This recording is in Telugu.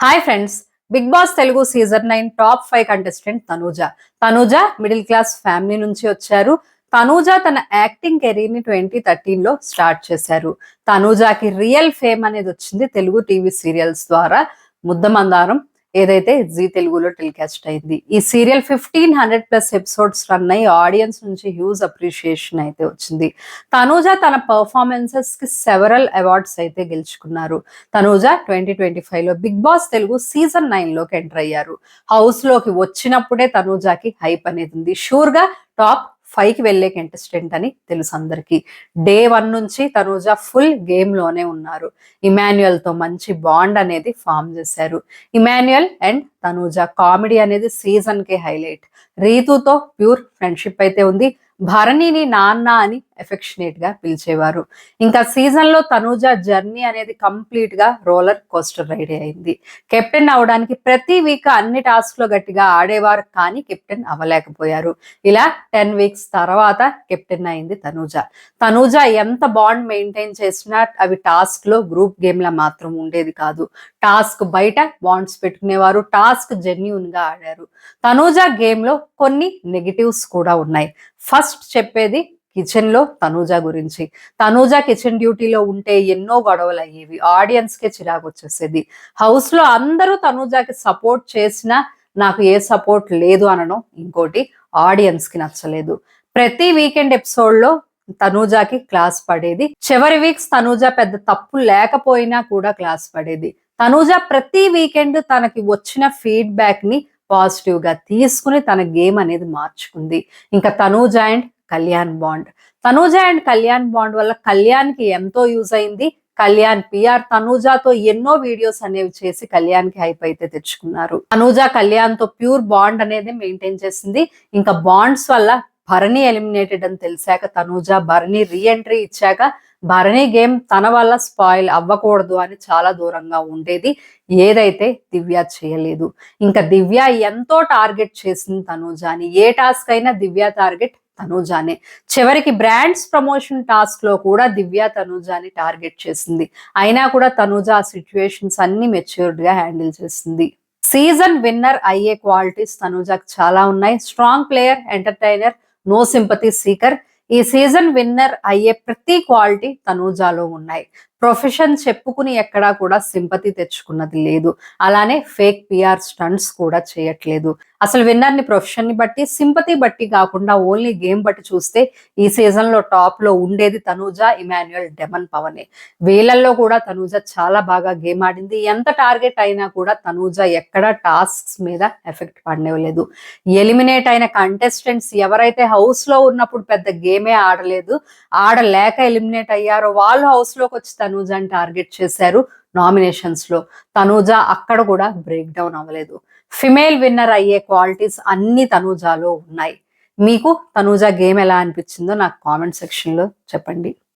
Hi friends, Bigg Boss Telugu season 9 top 5 contestant Tanuja middle class family నుంచి వచ్చారు. తనూజ తన యాక్టింగ్ కెరీర్ ని 2013 లో స్టార్ట్ చేశారు. తనూజకి రియల్ ఫేమ్ అనేది వచ్చింది తెలుగు టీవీ సీరియల్స్ ద్వారా. ముద్దమందారం ఏదైతే జీ తెలుగులో టెలికాస్ట్ అయింది. ఈ సీరియల్ 1500+ ఎపిసోడ్స్ రన్ అయ్యి ఆడియన్స్ నుంచి హ్యూజ్ అప్రిషియేషన్ అయితే వచ్చింది. తనూజ తన పర్ఫార్మెన్సెస్ కి సెవరల్ అవార్డ్స్ అయితే గెలుచుకున్నారు. తనూజ 2025 లో బిగ్ బాస్ తెలుగు సీజన్ 9 లోకి ఎంటర్ అయ్యారు. హౌస్ లోకి వచ్చినప్పుడే తనూజకి హైప్ అనేది ఉంది. షూర్ గా టాప్ 5 కి వెళ్లే కంటెస్టెంట్ అని తెలుసు అందరికి. డే 1 నుంచి తనూజ ఫుల్ గేమ్ లోనే ఉన్నారు. ఇమాన్యుయల్ తో మంచి బాండ్ అనేది ఫామ్ చేశారు. ఇమాన్యుయల్ అండ్ తనూజ కామెడీ అనేది సీజన్ కే హైలైట్. రీతుతో ప్యూర్ ఫ్రెండ్షిప్ అయితే ఉంది. భరణిని నాన్న అని ఎఫెక్షనేట్ గా పిలిచేవారు. ఇంకా సీజన్ లో తనూజ జర్నీ అనేది కంప్లీట్ గా రోలర్ కోస్టర్ రైడ్ అయింది. కెప్టెన్ అవడానికి ప్రతి వీక్ అన్ని టాస్క్ లో గట్టిగా ఆడేవారు, కానీ కెప్టెన్ అవ్వలేకపోయారు. ఇలా 10 వీక్స్ తర్వాత కెప్టెన్ అయింది తనూజ. తనూజ ఎంత బాండ్ మెయింటైన్ చేసినా అవి టాస్క్ లో గ్రూప్ గేమ్ లా మాత్రం ఉండేది కాదు. టాస్క్ బయట బాండ్స్ పెట్టుకునేవారు, టాస్క్ జెన్యూన్ గా ఆడారు. తనూజ గేమ్ లో కొన్ని నెగిటివ్స్ కూడా ఉన్నాయి. ఫస్ట్ చెప్పేది కిచెన్ లో తనూజ గురించి. తనూజ కిచెన్ డ్యూటీలో ఉంటే ఎన్నో గొడవలు అయ్యేవి, ఆడియన్స్ కే చిరాకు వచ్చేసేది. హౌస్ లో అందరూ తనూజకి సపోర్ట్ చేసినా నాకు ఏ సపోర్ట్ లేదు అనడం ఇంకోటి ఆడియన్స్ కి నచ్చలేదు. ప్రతి వీకెండ్ ఎపిసోడ్ లో తనూజకి క్లాస్ పడేది. చివరి వీక్స్ తనూజ పెద్ద తప్పు లేకపోయినా కూడా క్లాస్ పడేది. తనూజ ప్రతి వీకెండ్ తనకి వచ్చిన ఫీడ్బ్యాక్ ని పాజిటివ్ గా తీసుకుని తన గేమ్ అనేది మార్చుకుంది. ఇంకా Tanuja and Kalyan bond. Tanuja and Kalyan bond వల్ల కళ్యాణ్ కి ఎంతో యూజ్ అయింది. కళ్యాణ్ పిఆర్ తనూజతో ఎన్నో వీడియోస్ అనేవి చేసి కళ్యాణ్ కి హైప్ అయితే తెచ్చుకున్నారు. తనూజ కళ్యాణ్ తో ప్యూర్ బాండ్ అనేది మెయింటైన్ చేసింది. ఇంకా బాండ్స్ వల్ల భరణి ఎలిమినేటెడ్ అని తెలిసాక తనూజ భరణి రీఎంట్రీ ఇచ్చాక భరణి గేమ్ తన వల్ల స్పాయిల్ అవ్వకూడదు అని చాలా దూరంగా ఉండేది. ఏదైతే దివ్య చేయలేదు. ఇంకా దివ్య ఎంతో టార్గెట్ చేసింది తనూజాని. ఏ టాస్క్ అయినా దివ్య టార్గెట్ తనూజానే. చివరికి బ్రాండ్స్ ప్రమోషన్ టాస్క్ లో కూడా దివ్య తనూజాని టార్గెట్ చేసింది. అయినా కూడా తనూజ ఆ సిచ్యువేషన్స్ అన్ని మెచ్యూర్డ్ గా హ్యాండిల్ చేసింది. సీజన్ విన్నర్ అయ్యే క్వాలిటీస్ తనూజకి చాలా ఉన్నాయి. Strong player, entertainer, no sympathy seeker. ఈ సీజన్ విన్నర్ అయ్యే ప్రతి క్వాలిటీ తనూజాలో ఉన్నాయి. ప్రొఫెషన్ చెప్పుకుని ఎక్కడా కూడా సింపతి తెచ్చుకున్నది లేదు. అలానే ఫేక్ పిఆర్ స్టంట్స్ కూడా చేయట్లేదు. అసలు విన్నర్ ని ప్రొఫెషన్ ని బట్టి, సింపతి బట్టి కాకుండా ఓన్లీ గేమ్ బట్టి చూస్తే ఈ సీజన్ లో టాప్ లో ఉండేది తనూజ, ఇమాన్యుయల్, డెమన్ పవనే. వీళ్ళల్లో కూడా తనూజ చాలా బాగా గేమ్ ఆడింది. ఎంత టార్గెట్ అయినా కూడా తనూజ ఎక్కడ టాస్క్స్ మీద ఎఫెక్ట్ పడనివ్వలేదు. ఎలిమినేట్ అయిన కంటెస్టెంట్స్ ఎవరైతే హౌస్ లో ఉన్నప్పుడు పెద్ద గేమే ఆడలేదు, ఆడలేక ఎలిమినేట్ అయ్యారో వాళ్ళు హౌస్ లోకి వచ్చి తనూజని టార్గెట్ చేశారు. నామినేషన్స్ లో తనూజ అక్కడ కూడా బ్రేక్ డౌన్ అవ్వలేదు. ఫిమేల్ విన్నర్ అయ్యే క్వాలిటీస్ అన్ని తనూజాలో ఉన్నాయి. మీకు తనూజ గేమ్ ఎలా అనిపించిందో నాకు కామెంట్ సెక్షన్ లో చెప్పండి.